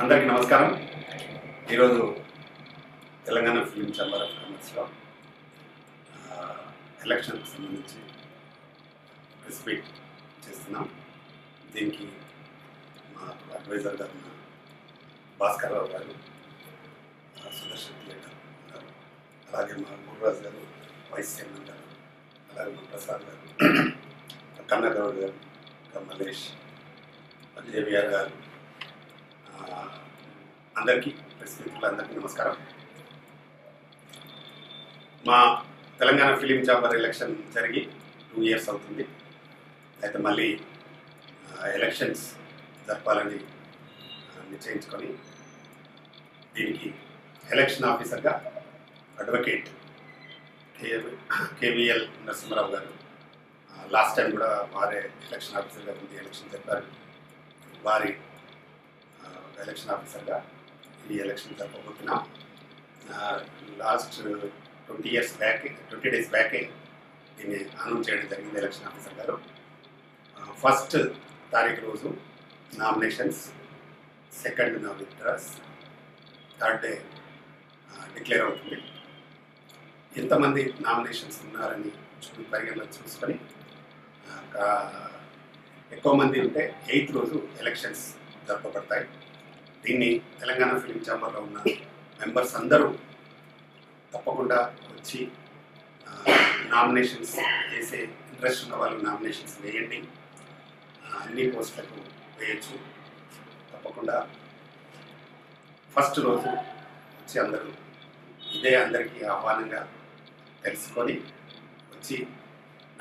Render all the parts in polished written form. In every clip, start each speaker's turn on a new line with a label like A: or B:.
A: అందరికీ నమస్కారం. ఈరోజు తెలంగాణ ఫిలిం ఛాంబర్ ఆఫ్ కామర్స్లో ఎలక్షన్కి సంబంధించి ప్రెస్ మీట్ చేస్తున్నాం. దీనికి మా అడ్వైజర్ గారు భాస్కర్ రావు గారు, సుదర్శన్ థియేటర్ గారు, అలాగే మా గురురాజు గారు, వైస్ చైర్మన్ గారు, అలాగే మా ప్రసాద్ గారు, కన్నగౌడ్ గారు, మల్లేష్, జేవిఆర్ గారు, అందరికీ ప్రెస్ మిత్రులందరికీ నమస్కారం. మా తెలంగాణ ఫిలిం ఛాంబర్ ఎలక్షన్ జరిగి 2 years అవుతుంది. అయితే మళ్ళీ ఎలక్షన్స్ జరపాలని నిశ్చయించుకొని దీనికి ఎలక్షన్ ఆఫీసర్గా అడ్వకేట్ కేవీఎల్ నరసింహారావు గారు, లాస్ట్ టైం కూడా వారే ఎలక్షన్ ఆఫీసర్గా ఉంది ఎలక్షన్ జరిపారు. వారి ఎలక్షన్ ఆఫీసర్గా ఈ ఎలక్షన్ జరపబోతున్నాం. లాస్ట్ 20 days బ్యాకే దీన్ని అనౌన్స్ చేయడం జరిగింది ఎలక్షన్ ఆఫీసర్ గారు. 1st తారీఖు రోజు nominations, 2nd withdraws, 3rd day declare అవుతుంది. ఎంతమంది నామినేషన్స్ ఉన్నారని పరిగణలో చూసుకొని ఎక్కువ మంది ఉంటే 8th రోజు ఎలక్షన్స్ జరపబడతాయి. దీన్ని తెలంగాణ ఫిలిం ఛాంబర్లో ఉన్న మెంబర్స్ అందరూ తప్పకుండా వచ్చి నామినేషన్స్ వేసే ఇంట్రెస్ట్ ఉన్న వాళ్ళు నామినేషన్స్ వేయండి. అన్ని పోస్టులకు వేయచ్చు. తప్పకుండా 1st రోజు వచ్చి అందరూ ఇదే అందరికీ ఆహ్వానంగా తెలుసుకొని వచ్చి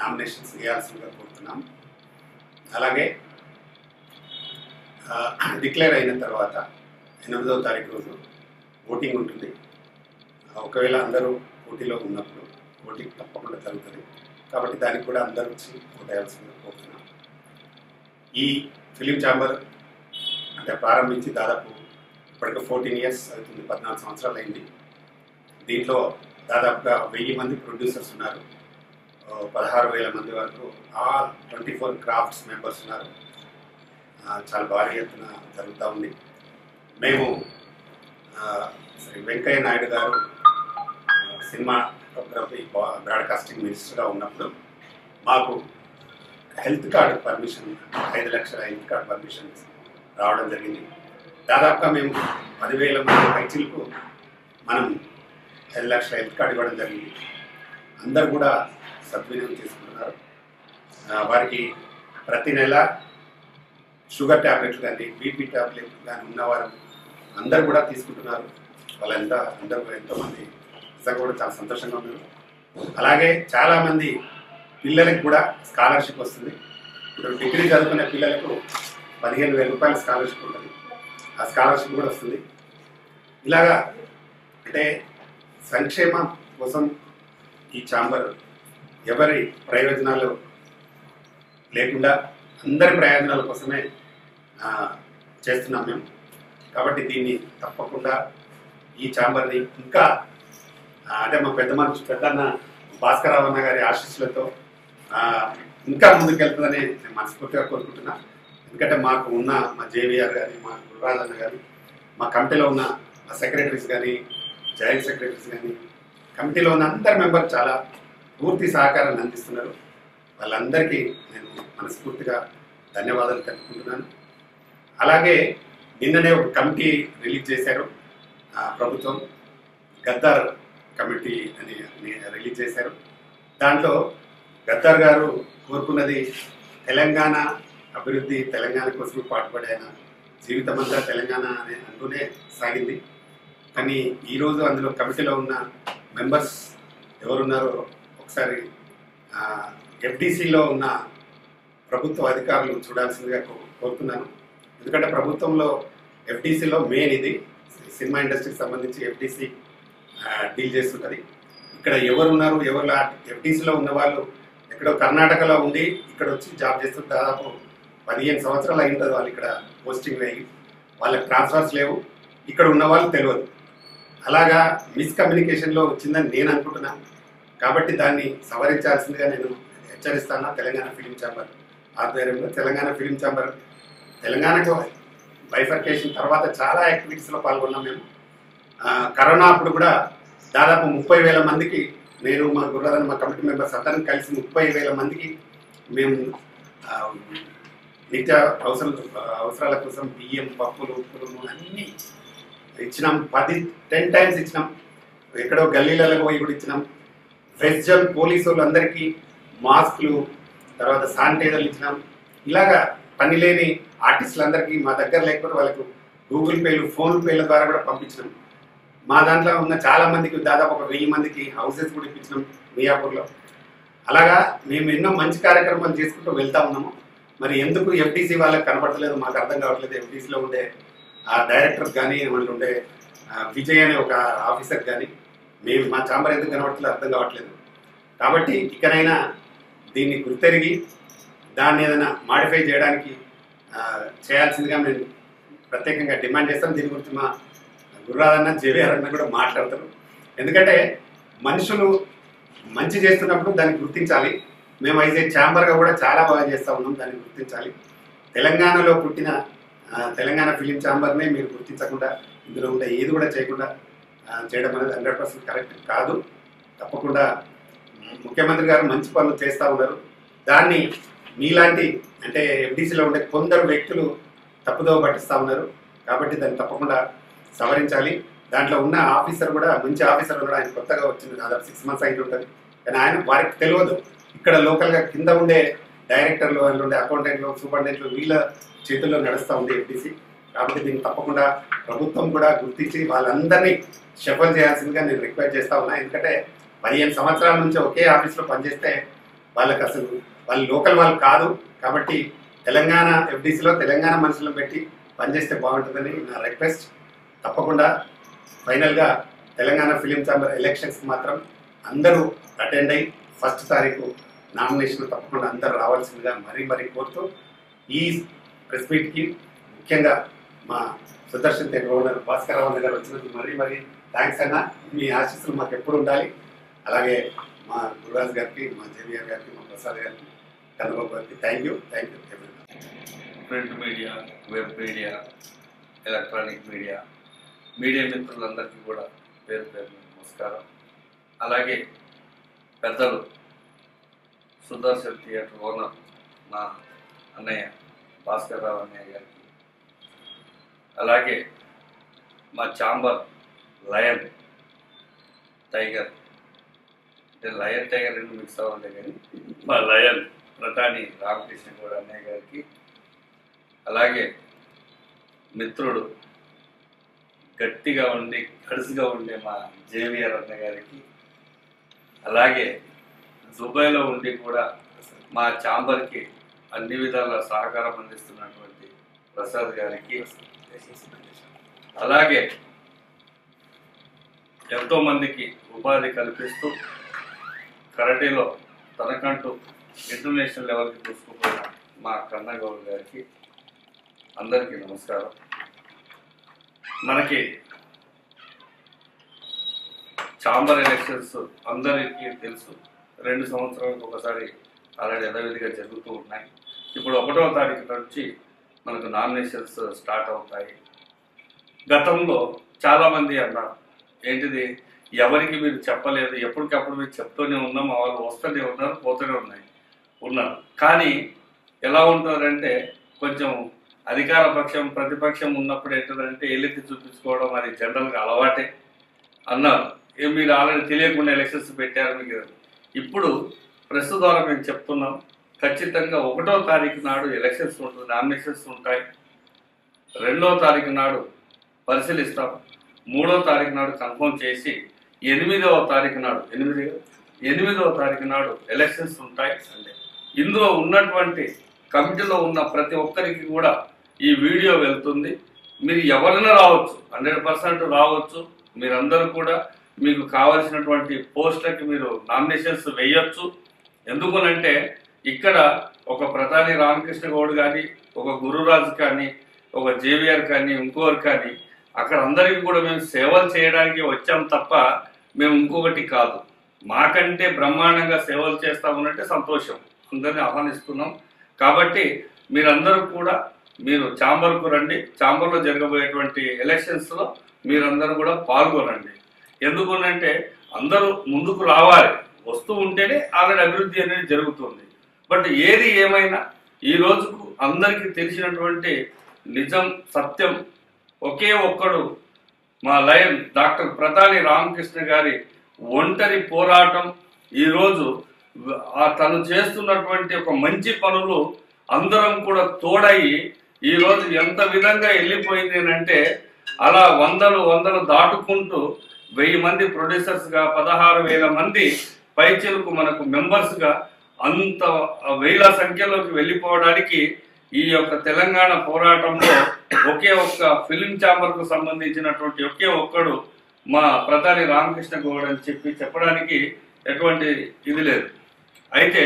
A: నామినేషన్స్ వేయాల్సిందిగా కోరుతున్నాం. అలాగే డిక్లేర్ అయిన తర్వాత 8వ తారీఖు రోజు ఓటింగ్ ఉంటుంది. ఒకవేళ అందరూ పోటీలో ఉన్నప్పుడు ఓటింగ్ తప్పకుండా జరుగుతుంది. కాబట్టి దానికి కూడా అందరూ వచ్చి ఓటేయాల్సిందిగా కోరుతున్నాం. ఈ ఫిలిం ఛాంబర్ అంటే ప్రారంభించి దాదాపు ఇప్పటికి 14 years అవుతుంది, 14 సంవత్సరాలు అయింది. దీంట్లో దాదాపుగా 1000 మంది ప్రొడ్యూసర్స్ ఉన్నారు, 16,000 మంది వరకు ఆల్ 24 క్రాఫ్ట్స్ మెంబర్స్ ఉన్నారు. చాలా భారీ ఎత్తున జరుగుతూ ఉంది. మేము శ్రీ వెంకయ్య నాయుడు గారు సినిమాటోగ్రఫీ బ్రాడ్కాస్టింగ్ మినిస్టర్గా ఉన్నప్పుడు మాకు హెల్త్ కార్డు పర్మిషన్, 5 లక్షల హెల్త్ కార్డు పర్మిషన్ రావడం జరిగింది. దాదాపుగా మేము 10,000 మంది పైచీలకు మనం 5 లక్షల హెల్త్ కార్డు ఇవ్వడం జరిగింది. అందరు కూడా సద్వినియోగం చేసుకుంటున్నారు. వారికి ప్రతి నెల షుగర్ ట్యాబ్లెట్లు కానీ, బీపీ ట్యాబ్లెట్లు కానీ ఉన్నవారు అందరు కూడా తీసుకుంటున్నారు. వాళ్ళంతా అందరూ ఎంతోమంది నిజంగా కూడా చాలా సంతోషంగా ఉన్నారు. అలాగే చాలామంది పిల్లలకు కూడా స్కాలర్షిప్ వస్తుంది. ఇప్పుడు డిగ్రీ చదువుకునే పిల్లలకు 15,000 రూపాయల స్కాలర్షిప్ ఉంటుంది. ఆ స్కాలర్షిప్ కూడా వస్తుంది. ఇలాగా అంటే సంక్షేమం కోసం ఈ ఛాంబర్ ఎవరి ప్రయోజనాలు లేకుండా అందరి ప్రయోజనాల కోసమే చేస్తున్నాం మేము. కాబట్టి దీన్ని తప్పకుండా ఈ ఛాంబర్ని ఇంకా అంటే మా పెద్దన్న భాస్కర్ రావు అన్న గారి ఆశీస్సులతో ఇంకా ముందుకెళ్తుందని నేను మనస్ఫూర్తిగా కోరుకుంటున్నా. ఎందుకంటే మాకు ఉన్న మా జేవిఆర్ కానీ, మా గురురాజు అన్న కానీ, మా కమిటీలో ఉన్న మా సెక్రటరీస్ కానీ, జాయింట్ సెక్రటరీస్ కానీ, కమిటీలో ఉన్న అందరి మెంబర్ చాలా పూర్తి సహకారాన్ని అందిస్తున్నారు. వాళ్ళందరికీ నేను మనస్ఫూర్తిగా ధన్యవాదాలు తెలుపుకుంటున్నాను. అలాగే నిన్ననే ఒక కమిటీ రిలీజ్ చేశారు ప్రభుత్వం, గద్దార్ కమిటీ అని రిలీజ్ చేశారు. దాంట్లో గద్దార్ గారు కోరుకున్నది తెలంగాణ అభివృద్ధి, తెలంగాణ కోసం పాటుపడే ఆయన జీవితం అంతా తెలంగాణ అని అంటూనే సాగింది. కానీ ఈరోజు అందులో కమిటీలో ఉన్న మెంబర్స్ ఎవరున్నారో ఒకసారి ఎఫ్డీసీలో ఉన్న ప్రభుత్వ అధికారులు చూడాల్సిందిగా కోరుతున్నాను. ఎందుకంటే ప్రభుత్వంలో ఎఫ్డీసీలో మెయిన్ ఇది సినిమా ఇండస్ట్రీకి సంబంధించి ఎఫ్డీసీ డీల్ చేస్తుంటుంది. ఇక్కడ ఎవరున్నారు, ఎవరు ఎఫ్డీసీలో ఉన్న వాళ్ళు ఎక్కడో కర్ణాటకలో ఉండి ఇక్కడ వచ్చి జాబ్ చేస్తుంటే దాదాపు 15 సంవత్సరాలు అయి ఉంటుంది. వాళ్ళు ఇక్కడ పోస్టింగ్ అయ్యి వాళ్ళకి ట్రాన్స్ఫర్స్ లేవు, ఇక్కడ ఉన్న వాళ్ళు తెలియదు. అలాగా మిస్కమ్యూనికేషన్లో వచ్చిందని నేను అనుకుంటున్నాను. కాబట్టి దాన్ని సవరించాల్సిందిగా నేను హెచ్చరిస్తాను. తెలంగాణ ఫిలిం ఛాంబర్ ఆధ్వర్యంలో తెలంగాణ ఫిలిం ఛాంబర్ తెలంగాణకు బైఫర్కేషన్ తర్వాత చాలా యాక్టివిటీస్లో పాల్గొన్నాం మేము. కరోనా అప్పుడు కూడా దాదాపు 30,000 మందికి, నేను మా గుర్రాలను మా కమిటీ మెంబర్స్ అందరం కలిసి 30,000 మందికి మేము నిత్య అవసరాల కోసం బియ్యం, పప్పులు, ఉప్పులు అన్నీ ఇచ్చినాం. 10 టైమ్స్ ఇచ్చినాం. ఎక్కడో గల్లీలలో పోయి కూడా ఇచ్చినాం. వెజ్ జోన్ పోలీసు వాళ్ళందరికీ మాస్కులు, తర్వాత శానిటైజర్లు ఇచ్చినాం. ఇలాగా పని లేని ఆర్టిస్టులందరికీ మా దగ్గర లేకపోతే వాళ్ళకు గూగుల్ పేలు, ఫోన్ పేల ద్వారా కూడా పంపించినాం. మా దాంట్లో ఉన్న చాలా మందికి, దాదాపు ఒక 1000 మందికి హౌసెస్ కూడా ఇప్పించినాం మియాపూర్లో. అలాగా మేము ఎన్నో మంచి కార్యక్రమాలు చేసుకుంటూ వెళ్తా ఉన్నాము. మరి ఎందుకు ఎఫ్టీసీ వాళ్ళకి కనబడతలేదు మాకు అర్థం కావట్లేదు. ఎఫ్టీసీలో ఉండే ఆ డైరెక్టర్ కానీ, వాళ్ళు ఉండే విజయ్ అనే ఒక ఆఫీసర్ కానీ, మేము మా ఛాంబర్ ఎందుకు కనబడతలేదు అర్థం కావట్లేదు. కాబట్టి ఇకనైనా దీన్ని గుర్తెరిగి దాన్ని ఏదైనా మాడిఫై చేయడానికి చేయాల్సిందిగా నేను ప్రత్యేకంగా డిమాండ్ చేస్తాను. దీని గురించి మా గుర్రాదన్న, జేవిఆర్ అన్న కూడా మాట్లాడతారు. ఎందుకంటే మనుషులు మంచి చేస్తున్నప్పుడు దాన్ని గుర్తించాలి. మేము అయితే ఛాంబర్గా కూడా చాలా బాగా చేస్తూ ఉన్నాం, దాన్ని గుర్తించాలి. తెలంగాణలో పుట్టిన తెలంగాణ ఫిలిం ఛాంబర్నే మీరు గుర్తించకుండా, ఇందులో ఉండే ఏది కూడా చేయకుండా చేయడం అనేది 100% కరెక్ట్ కాదు. తప్పకుండా ముఖ్యమంత్రి గారు మంచి పనులు చేస్తూ ఉన్నారు. దాన్ని మీలాంటి అంటే ఎఫ్డీసీలో ఉండే కొందరు వ్యక్తులు తప్పుదోవ పట్టిస్తూ ఉన్నారు. కాబట్టి దాన్ని తప్పకుండా సవరించాలి. దాంట్లో ఉన్న ఆఫీసర్ కూడా మంచి ఆఫీసర్ ఉన్నాడు. ఆయన కొత్తగా వచ్చింది, దాదాపు 6 months అయితే ఉంటుంది. కానీ ఆయన వారికి తెలియదు. ఇక్కడ లోకల్గా కింద ఉండే డైరెక్టర్లు, అందులో ఉండే అకౌంటెంట్లు, సూపరింటెండెంట్లు వీళ్ళ చేతుల్లో నడుస్తూ ఉంది ఎఫ్డీసీ. కాబట్టి దీన్ని తప్పకుండా ప్రభుత్వం కూడా గుర్తించి వాళ్ళందరినీ షఫల్ చేయాల్సిందిగా నేను రిక్వెస్ట్ చేస్తూ ఉన్నా. ఎందుకంటే 15 సంవత్సరాల నుంచి ఒకే ఆఫీస్లో పనిచేస్తే వాళ్ళకి అసలు వాళ్ళు లోకల్ వాళ్ళు కాదు. కాబట్టి తెలంగాణ ఎఫ్డీసీలో తెలంగాణ మనుషులను పెట్టి పనిచేస్తే బాగుంటుందని నా రిక్వెస్ట్. తప్పకుండా ఫైనల్గా తెలంగాణ ఫిలిం ఛాంబర్ ఎలక్షన్స్కి మాత్రం అందరూ అటెండ్ అయ్యి 1st తారీఖు నామినేషన్ తప్పకుండా అందరూ రావాల్సిందిగా మరీ కోరుతూ, ఈ ప్రెస్ మీట్కి ముఖ్యంగా మా సుదర్శన్ దగ్గర ఓనర్ భాస్కర్ రావు గారు వచ్చినందుకు మరీ థ్యాంక్స్ అన్న. మీ ఆశీస్సులు మాకు ఎప్పుడు ఉండాలి. అలాగే మా గురురాజ్ గారికి, మా జేవిఆర్ గారికి, మా ప్రసాద్ గారికి, కన్నబాబు గారికి thank you.
B: Print media, web media, electronic media మిత్రులందరికీ కూడా పేరు నమస్కారం. అలాగే పెద్దలు సుదర్శన్ థియేటర్ ఓనర్ మా అన్నయ్య భాస్కర్ రావు అన్నయ్య గారికి, అలాగే మా ఛాంబర్ లయన్ టైగర్, అంటే లయన్ టైగర్ రెండు మిక్స్ అవ్వలే కానీ మా లయన్ ప్రతాని రామకృష్ణ గౌడ్ అన్నయ్య గారికి, అలాగే మిత్రుడు గట్టిగా ఉండి గడుసుగా ఉండే మా జేవిఆర్ అన్న గారికి, అలాగే దుబాయ్లో ఉండి కూడా మా ఛాంబర్కి అన్ని విధాల సహకారం అందిస్తున్నటువంటి ప్రసాద్ గారికి, అలాగే ఎంతోమందికి ఉపాధి కల్పిస్తూ కరాటేలో తనకంటూ ఇంటర్నేషనల్ లెవెల్కి తీసుకుపోయిన మా కన్నగౌడ్ గారికి అందరికీ నమస్కారం. మనకి ఛాంబర్ ఎలక్షన్స్ అందరికీ తెలుసు, 2 సంవత్సరాలకు ఒకసారి ఆల్రెడీ యథావిధిగా జరుగుతూ ఉన్నాయి. ఇప్పుడు 1వ తారీఖు నుంచి మనకు నామినేషన్స్ స్టార్ట్ అవుతాయి. గతంలో చాలామంది అన్నారు, ఏంటిది ఎవరికి మీరు చెప్పలేదు, ఎప్పటికప్పుడు మీరు చెప్తూనే ఉన్నాం, వాళ్ళు వస్తూనే ఉన్నారు, పోతూనే ఉన్నారు. కానీ ఎలా ఉంటారంటే కొంచెం అధికార పక్షం ప్రతిపక్షం ఉన్నప్పుడు ఏంటంటే ఎల్లెత్తి చూపించుకోవడం అది జనరల్గా అలవాటే అన్నారు. మీరు ఆల్రెడీ తెలియకుండా ఎలక్షన్స్ పెట్టారు మీకు. ఇప్పుడు ప్రెస్ ద్వారా మేము చెప్తున్నాం, ఖచ్చితంగా 1వ తారీఖు నాడు ఎలక్షన్స్ ఉంటుంది, నామినేషన్స్ ఉంటాయి. 2వ తారీఖు నాడు పరిశీలిస్తాం. 3వ తారీఖు నాడు కన్ఫర్మ్ చేసి 8వ తారీఖు నాడు 8వ తారీఖు నాడు ఎలక్షన్స్ ఉంటాయి. ఇందులో ఉన్నటువంటి కమిటీలో ఉన్న ప్రతి ఒక్కరికి కూడా ఈ వీడియో వెళ్తుంది. మీరు ఎవరైనా రావచ్చు, 100% రావచ్చు. మీరందరూ కూడా మీకు కావాల్సినటువంటి పోస్టులకి మీరు నామినేషన్స్ వేయొచ్చు. ఎందుకనంటే ఇక్కడ ఒక ప్రధాని రామకృష్ణ గౌడ్ కానీ, ఒక గురురాజు కానీ, ఒక జేవిఆర్ కానీ, ఇంకోరు కానీ, అక్కడ అందరికీ కూడా మేము సేవలు చేయడానికి వచ్చాం తప్ప మేము ఇంకొకటి కాదు. మాకంటే బ్రహ్మాండంగా సేవలు చేస్తామనంటే సంతోషం, అందరినీ ఆహ్వానిస్తున్నాం. కాబట్టి మీరందరూ కూడా మీరు ఛాంబర్కు రండి. ఛాంబర్లో జరగబోయేటువంటి ఎలక్షన్స్లో మీరందరూ కూడా పాల్గొనండి. ఎందుకనంటే అందరూ ముందుకు రావాలి, వస్తూ ఉంటేనే ఆల్రెడీ అభివృద్ధి అనేది జరుగుతుంది. బట్ ఏది ఏమైనా ఈ రోజుకు అందరికీ తెలిసినటువంటి నిజం సత్యం ఒకే ఒక్కడు మా లయన్ డాక్టర్ ప్రతాని రామకృష్ణ గారి ఒంటరి పోరాటం. ఈరోజు తను చేస్తున్నటువంటి ఒక మంచి పనులు అందరం కూడా తోడయి ఈరోజు ఎంత విధంగా వెళ్ళిపోయింది అంటే అలా వందలు దాటుకుంటూ 1000 మంది ప్రొడ్యూసర్స్గా 16,000 మంది పైచిలకు మనకు మెంబర్స్గా అంత వేల సంఖ్యలోకి వెళ్ళిపోవడానికి ఈ యొక్క తెలంగాణ పోరాటంలో ఒకే ఒక్క ఫిలిం ఛాంబర్కు సంబంధించినటువంటి ఒకే ఒక్కడు మా ప్రతాని రామకృష్ణ గౌడ్ అని చెప్పడానికి ఎటువంటి ఇది లేదు. అయితే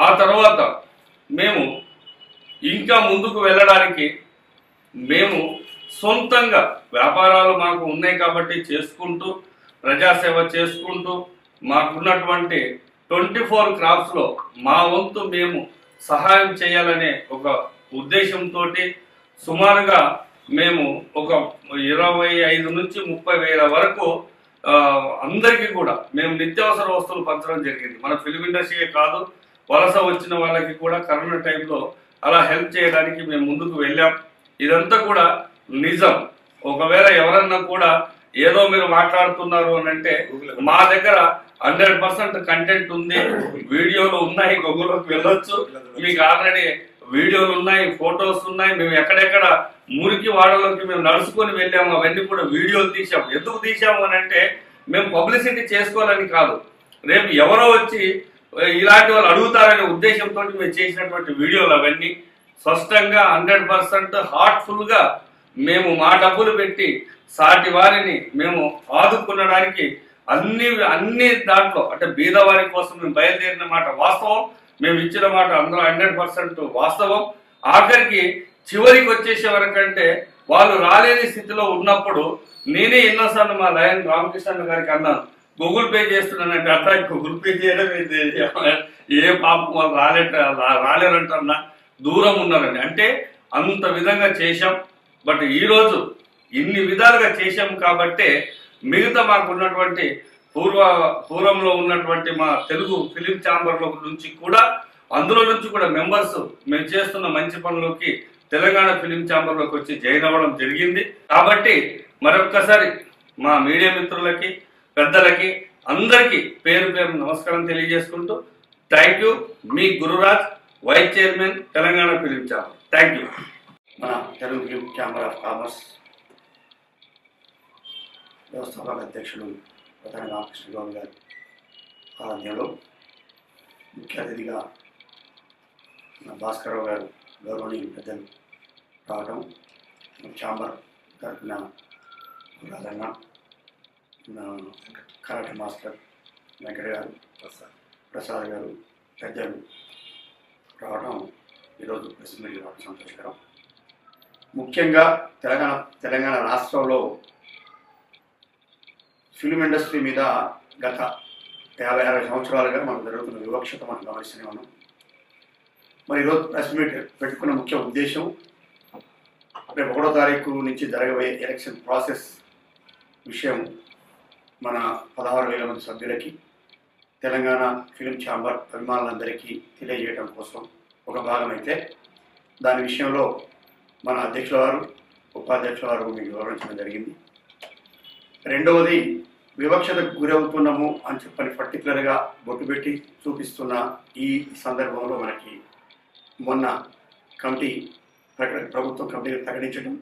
B: ఆ తర్వాత మేము ఇంకా ముందుకు వెళ్ళడానికి మేము సొంతంగా వ్యాపారాలు మాకు ఉన్నాయి కాబట్టి చేసుకుంటూ ప్రజాసేవ చేసుకుంటూ మాకున్నటువంటి 24 క్రాప్స్లో మా వంతు మేము సహాయం చేయాలనే ఒక ఉద్దేశంతో సుమారుగా మేము ఒక 25 నుంచి 30,000 వరకు అందరికీ కూడా మేము నిత్యావసర వస్తువులు పంచడం జరిగింది. మన ఫిలిం ఇండస్ట్రీయే కాదు, వలస వచ్చిన వాళ్ళకి కూడా కరోనా టైంలో అలా హెల్ప్ చేయడానికి మేము ముందుకు వెళ్ళాం. ఇదంతా కూడా నిజం. ఒకవేళ ఎవరన్నా కూడా ఏదో మీరు మాట్లాడుతున్నారు అని అంటే మా దగ్గర 100% కంటెంట్ ఉంది, వీడియోలు ఉన్నాయి, గూగుల్లోకి వెళ్ళొచ్చు, మీకు ఆల్రెడీ వీడియోలు ఉన్నాయి, ఫొటోస్ ఉన్నాయి. మేము ఎక్కడెక్కడ మురికి వాడలోకి మేము నడుచుకొని వెళ్ళాము, అవన్నీ కూడా వీడియోలు తీసాము. ఎందుకు తీసాము అని అంటే మేము పబ్లిసిటీ చేసుకోవాలని కాదు, రేపు ఎవరో వచ్చి ఇలాంటి వాళ్ళు అడుగుతారనే ఉద్దేశంతో మేము చేసినటువంటి వీడియోలు అవన్నీ స్పష్టంగా 100% హార్ట్ఫుల్గా మేము మా డబ్బులు పెట్టి సాటి వారిని మేము ఆదుకునడానికి అన్ని దాంట్లో అంటే బీదవారి కోసం మేము బయలుదేరిన మాట వాస్తవం, మేము ఇచ్చిన మాట అందరూ 100% వాస్తవం. ఆఖరికి చివరికి వచ్చేసే వరకంటే వాళ్ళు రాలేని స్థితిలో ఉన్నప్పుడు నేనే ఎన్నోసార్లు మా లయన్ రామకృష్ణ గారికి అన్నాను, గూగుల్ పే చేస్తున్నానంటే అట్లా గూగుల్ పే చేయడం ఏ పాపం వాళ్ళు రాలేరంటన్నా, దూరం ఉన్నారండి అంటే అంత విధంగా చేశాం. బట్ ఈరోజు ఇన్ని విధాలుగా చేశాం కాబట్టే మిగతా మాకు ఉన్నటువంటి పూర్వంలో ఉన్నటువంటి మా తెలుగు ఫిలిం ఛాంబర్ల నుంచి కూడా అందులో నుంచి కూడా మెంబర్స్ మేము చేస్తున్న మంచి పనులకి తెలంగాణ ఫిలిం ఛాంబర్లోకి వచ్చి జాయిన్ అవ్వడం జరిగింది. కాబట్టి మరొక్కసారి మా మీడియా మిత్రులకి పెద్దలకి అందరికీ పేరు నమస్కారం తెలియజేసుకుంటూ థ్యాంక్ యూ. మీ Gururaj, vice chairman, Telangana film chamber. Thank you.
A: మన Telugu film chamber of commerce వ్యవస్థాపక అధ్యక్షుడు ప్రతాని రామకృష్ణ గౌడ్ గారి ఆధ్వర్యంలో ముఖ్య అతిథిగా భాస్కరరావు గారు గౌరవనీయులు పెద్దలు రావడం, ఛాంబర్ తరఫున రాజన్న, కరాటే మాస్టర్ వెంకట గారు, ప్రసాద్ గారు పెద్దలు రావడం ఈరోజు ప్రెస్ మీట్ రావడం సంతోషకరం. ముఖ్యంగా తెలంగాణ రాష్ట్రంలో ఫిలిం ఇండస్ట్రీ మీద గత 50-60 సంవత్సరాలుగా మనకు జరుగుతున్న వివక్షత మనం గమనిస్తూనే ఉన్నాం. మరి ఈరోజు ప్రెస్ మీట్ పెట్టుకున్న ముఖ్య ఉద్దేశం రేపు 1వ తారీఖు నుంచి జరగబోయే ఎలక్షన్ ప్రాసెస్ విషయం మన 16,000 మంది సభ్యులకి తెలంగాణ ఫిలిం ఛాంబర్ అభిమానులందరికీ తెలియజేయడం కోసం ఒక భాగం అయితే, దాని విషయంలో మన అధ్యక్షుల వారు, ఉపాధ్యక్షుల వారు మీకు వివరించడం జరిగింది. రెండవది, వివక్షతకు గురవుతున్నాము అని చెప్పని పర్టికులర్గా బొట్టు పెట్టి చూపిస్తున్న ఈ సందర్భంలో మనకి మొన్న కమిటీ ప్రభుత్వం కమిటీని ప్రకటించడం,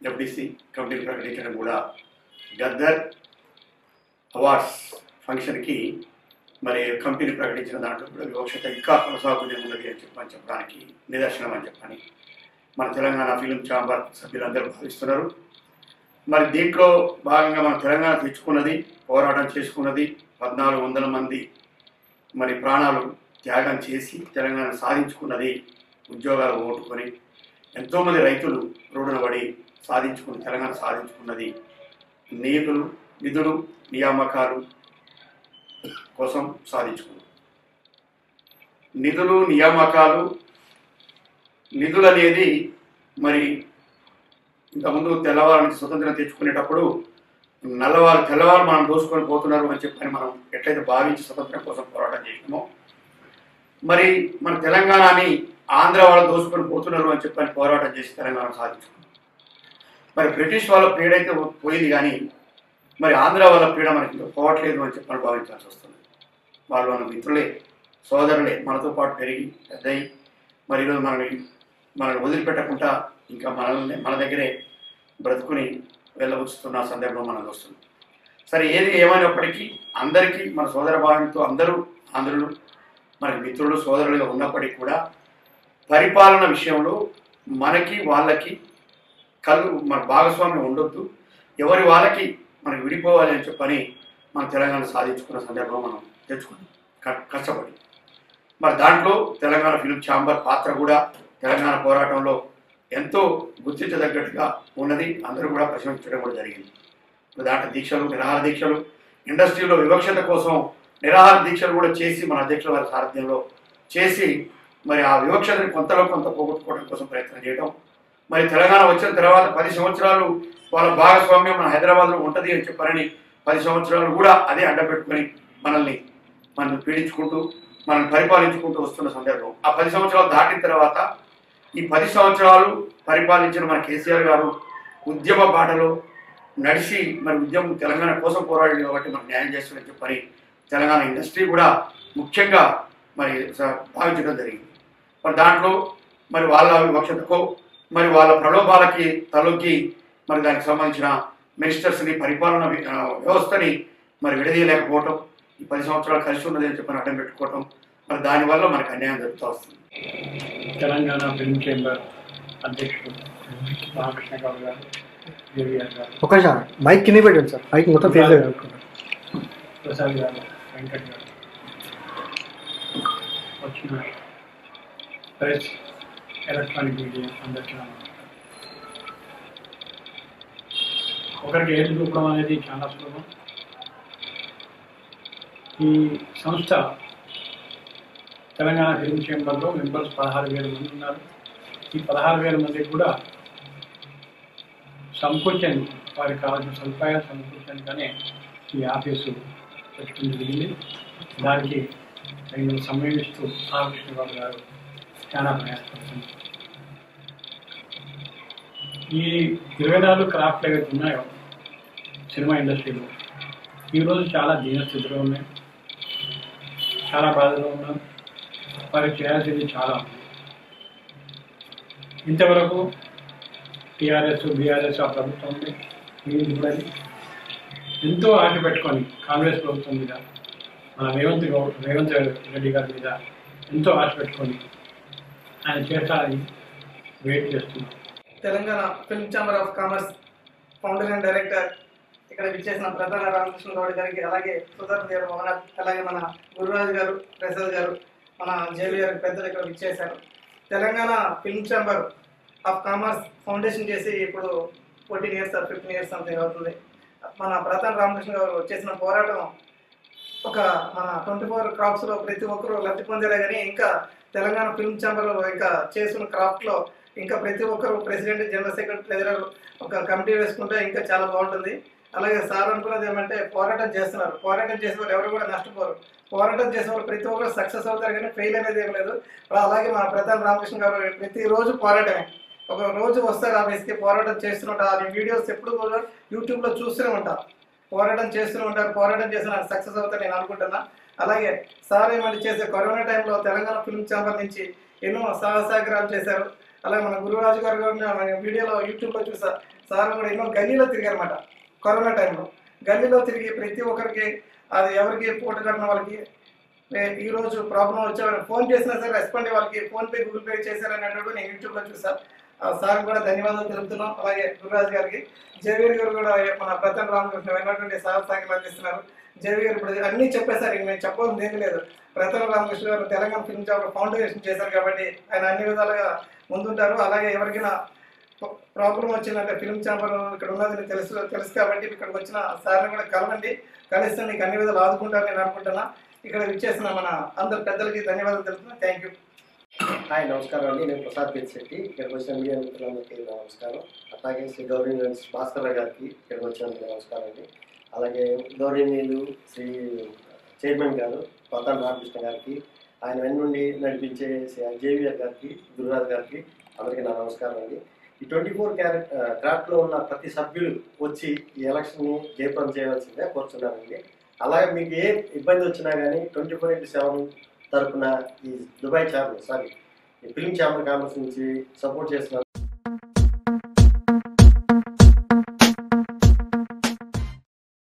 A: ఎఫ్డిసి కమిటీని ప్రకటించడం కూడా గద్దర్ అవార్డ్స్ ఫంక్షన్కి మరి కమిటీని ప్రకటించిన దాంట్లో కూడా వివక్షత ఇంకా కొనసాగుతూనే ఉన్నది అని చెప్పడానికి నిదర్శనం అని చెప్పని మన తెలంగాణ ఫిలిం ఛాంబర్ సభ్యులందరూ భావిస్తున్నారు. మరి దీంట్లో భాగంగా మన తెలంగాణ తెచ్చుకున్నది, పోరాటం చేసుకున్నది, 1,400 మంది మరి ప్రాణాలు త్యాగం చేసి తెలంగాణ సాధించుకున్నది, ఉద్యోగాలు ఓటుకొని ఎంతోమంది రైతులు రోడ్డున పడి సాధించుకుని తెలంగాణ సాధించుకున్నది నిధులు నియామకాలు కోసం సాధించుకున్నది. నిధులు నియామకాలు
C: నిధులు అనేది మరి ఇంతకుముందు తెల్లవారు నుంచి స్వతంత్రం తెచ్చుకునేటప్పుడు తెల్లవారు మనం దోసుకొని పోతున్నారు అని చెప్పని మనం ఎట్లయితే భావించి స్వతంత్రం కోసం పోరాటం చేసినామో, మరి మన తెలంగాణని ఆంధ్ర వాళ్ళు దోసుకొని పోతున్నారు అని చెప్పని పోరాటం చేసి తెలంగాణ సాధించుకున్నాం. మరి బ్రిటిష్ వాళ్ళ పీడ అయితే పోయింది, కానీ మరి ఆంధ్ర వాళ్ళ పీడ మనకి పోవట్లేదు అని చెప్పని భావించాల్సి వస్తుంది. వాళ్ళు మన మిత్రులే, సోదరులే, మనతో పాటు పెరిగి పెద్దయి మరి ఈరోజు మనల్ని వదిలిపెట్టకుండా ఇంకా మన దగ్గరే బ్రతుకుని వెళ్ళవచ్చుతున్న సందర్భం మనకు వస్తుంది. సరే, ఏది ఏమైనప్పటికీ అందరికీ మన సోదర భావంతో అందరూ ఆంధ్రులు మనకి మిత్రులు సోదరులుగా ఉన్నప్పటికీ కూడా పరిపాలన విషయంలో మనకి వాళ్ళకి మన భాగస్వామ్యం ఉండొద్దు, ఎవరి వాళ్ళకి మనకి విడిపోవాలి అని చెప్పని మన తెలంగాణ సాధించుకున్న సందర్భం మనం తెచ్చుకున్నాం కష్టపడి. మరి దాంట్లో తెలంగాణ ఫిల్మ్ ఛాంబర్ పాత్ర కూడా తెలంగాణ పోరాటంలో ఎంతో గుర్తించదగ్గట్టుగా ఉన్నది. అందరూ కూడా ప్రశంసించడం కూడా జరిగింది. దాంట్లో దీక్షలు, నిరాహార దీక్షలు, ఇండస్ట్రీలో వివక్షత కోసం నిరాహార దీక్షలు కూడా చేసి మన అధ్యక్షుల వారి సారథ్యంలో చేసి మరి ఆ వివక్షతని కొంతలో కొంత పోగొట్టుకోవడం కోసం ప్రయత్నం చేయడం. మరి తెలంగాణ వచ్చిన తర్వాత 10 సంవత్సరాలు వాళ్ళ భాగస్వామ్యం మన హైదరాబాద్లో ఉంటుంది అని చెప్పారని 10 సంవత్సరాలు కూడా అదే అడ్డపెట్టుకొని మనల్ని పీడించుకుంటూ మనల్ని పరిపాలించుకుంటూ వస్తున్న సందర్భం. ఆ 10 సంవత్సరాలు దాటిన తర్వాత ఈ 10 సంవత్సరాలు పరిపాలించిన మన కేసీఆర్ గారు ఉద్యమ బాటలో నడిచి మరి ఉద్యమం తెలంగాణ కోసం పోరాడింది కాబట్టి మనకు న్యాయం చేస్తుందని చెప్పని తెలంగాణ ఇండస్ట్రీ కూడా ముఖ్యంగా మరి భావించడం జరిగింది. మరి దాంట్లో మరి వాళ్ళ వివక్షతకో మరి వాళ్ళ ప్రలోభాలకి తలొగ్గి మరి దానికి సంబంధించిన మినిస్టర్స్ని, పరిపాలన వ్యవస్థని మరి విడదీయలేకపోవటం, ఈ 10 సంవత్సరాలు కలిసి ఉన్నది అని చెప్పని అడ్డం పెట్టుకోవటం, మరి దానివల్ల మనకు అన్యాయం జరుగుతూ వస్తుంది.
D: తెలంగాణ ఫిల్మ్ ఛాంబర్ అధ్యక్షుడు రామకృష్ణ గౌడ్ గారు, జేవిఆర్ గారు,
E: ఒక మైక్ కింద పెట్టండి సార్, మైక్ మొత్తం ఫేస్
D: ప్రసాద్ గారు, వెంకట్ గారు, వచ్చిన ప్రెస్, ఎలక్ట్రానిక్ మీడియా అందరికీ ఒకరికి ఏది చూపడం అనేది చాలా సులభం. ఈ సంస్థ తెలంగాణ ఫిల్మ్ ఛాంబర్లో మెంబర్స్ 16,000 మంది ఉన్నారు. ఈ 16,000 మందికి కూడా సమకూర్చని, వారికి కావాల్సిన సదుపాయాలు సమకూర్చనికనే ఈ ఆఫీసు పెట్టడం జరిగింది. దానికి నేను సమయమిస్తూ రామకృష్ణ గౌడ్ గారు చాలా ప్రయాసపడుతుంది. ఈ 24 క్రాఫ్ట్లు ఏవైతే ఉన్నాయో సినిమా ఇండస్ట్రీలో ఈరోజు చాలా దీనస్థితిలో ఉన్నాయి, చాలా బాధలో ఉన్నారు. వారికి చేయాల్సింది చాలా ఉంది. ఇంతవరకు టీఆర్ఎస్, బీఆర్ఎస్ ఆ ప్రభుత్వం ఉంది, ఇప్పుడు ఎంతో ఆశ పెట్టుకొని కాంగ్రెస్ ప్రభుత్వం మీద, మన రేవంత్ రెడ్డి గారి మీద ఎంతో ఆశ పెట్టుకొని ఆయన చేస్తారని వెయిట్ చేస్తున్నాం.
F: Telangana film chamber of commerce founder and director ఇక్కడ విచ్చేసిన ప్రధాన రామకృష్ణ గౌడ్ గారికి, అలాగే సుధర్ గారు, అలాగే మన గురురాజు గారు, ప్రసాద్ గారు, మన జేవిఆర్ పెద్దలు ఇక్కడ విచ్చేశారు. Telangana film chamber of commerce foundation చేసి ఇప్పుడు 14 years or 15 years సంథింగ్ అవుతుంది. మన ప్రధాన రామకృష్ణ గారు చేసిన పోరాటం ఒక మన 24 క్రాఫ్ట్స్లో ప్రతి ఒక్కరూ లబ్ధి పొందారే, కానీ ఇంకా తెలంగాణ ఫిల్మ్ ఛాంబర్లో ఇంకా చేసిన క్రాఫ్ట్లో ఇంకా ప్రతి ఒక్కరు ప్రెసిడెంట్, జనరల్ సెక్రటరీ, ట్రెజరర్ ఒక కమిటీ వేసుకుంటే ఇంకా చాలా బాగుంటుంది. అలాగే సార్ అనుకున్నది ఏమంటే పోరాటం చేస్తున్నారు, పోరాటం చేసే వాళ్ళు ఎవరు కూడా నష్టపోరు, పోరాటం చేసే వాళ్ళు ప్రతి ఒక్కరు సక్సెస్ అవుతారు, కానీ ఫెయిల్ అనేది ఏం లేదు. అలాగే మన ప్రధాన రామకృష్ణ గారు ప్రతిరోజు పోరాటమే, ఒక రోజు వస్తారు ఆఫీస్కి, పోరాటం చేస్తుంటారు. ఆ వీడియోస్ ఎప్పుడు కూడా యూట్యూబ్లో చూస్తూనే ఉంటారు, పోరాటం చేస్తూనే ఉంటారు. పోరాటం చేసిన సక్సెస్ అవుతారు నేను అనుకుంటున్నా. అలాగే సార్ ఏమంటే చేసే కరోనా టైంలో తెలంగాణ ఫిల్మ్ ఛాంబర్ నుంచి ఎన్నో సహసాగరాలు చేశారు. అలాగే మన గురురాజు గారు మన వీడియోలో యూట్యూబ్లో చూసా, సార్ కూడా ఎన్నో గల్లీలో తిరిగారన్నమాట. కరోనా టైంలో గల్లీలో తిరిగి ప్రతి ఒక్కరికి, అది ఎవరికి పూట కట్టిన వాళ్ళకి, ఈరోజు ప్రాబ్లం వచ్చేవారు ఫోన్ చేసినా సరే రెస్పాండ్ వాళ్ళకి ఫోన్పే, గూగుల్ పే చేశారనేటప్పుడు నేను యూట్యూబ్లో చూసా. సార్ కూడా ధన్యవాదాలు తెలుపుతున్నాం. అలాగే గురురాజు గారికి, జేవిఆర్ గారు కూడా మన ప్రధాన రామకృష్ణ వెన్నటువంటి సహసాగరాలు అందిస్తున్నారు. జేవిఆర్ ఇప్పుడు అన్నీ చెప్పేశారు, ఇంక నేను చెప్పాల్సింది ఏమీ లేదు. ప్రధాన రామకృష్ణ గారు తెలంగాణ ఫిల్మ్ ఛాంబర్ ఫౌండేషన్ చేశారు కాబట్టి ఆయన అన్ని విధాలుగా ముందుంటారు. అలాగే ఎవరికైనా ప్రాబ్లం వచ్చిందంటే ఫిల్మ్ ఛాంబర్ ఇక్కడ ఉన్నదని తెలుసు కాబట్టి ఇక్కడికి వచ్చిన సార్ని కూడా కలవండి, కలిస్తే మీకు అన్ని విధాలు ఆదుకుంటారని నేను అనుకుంటున్నా. ఇక్కడ విచ్చేసిన మన అందరు పెద్దలకి ధన్యవాదాలు తెలుపుతున్నా. Thank you.
G: హాయ్ నమస్కారం అండి, నేను ప్రసాద్ పెద్దిశెట్టి. ఇక్కడికి వచ్చిన మీడియా మిత్రులందరికీ నమస్కారం. అట్లాగే శ్రీ గౌరవనీయులు భాస్కర్ రావు గారికి ఇక్కడికి వచ్చినందుకు నమస్కారం అండి. అలాగే గౌరవనీయులు శ్రీ చైర్మన్ గారు పతాన్ రామకృష్ణ గారికి, ఆయన వెన్నుండి నడిపించే జేవిఆర్ గారికి, గురురాజ్ గారికి అందరికీ నా నమస్కారం అండి. ఈ 24 క్రాఫ్ట్లో ఉన్న ప్రతి సభ్యులు వచ్చి ఈ ఎలక్షన్ని జయప్రదం చేయవలసిందే కోరుతున్నానండి. అలాగే మీకు ఏ ఇబ్బంది వచ్చినా కానీ 24/7 తరఫున ఈ దుబాయ్ ఛాంబర్ ఈ ఫిలిం ఛాంబర్ కామర్స్ నుంచి సపోర్ట్ చేస్తున్నారు.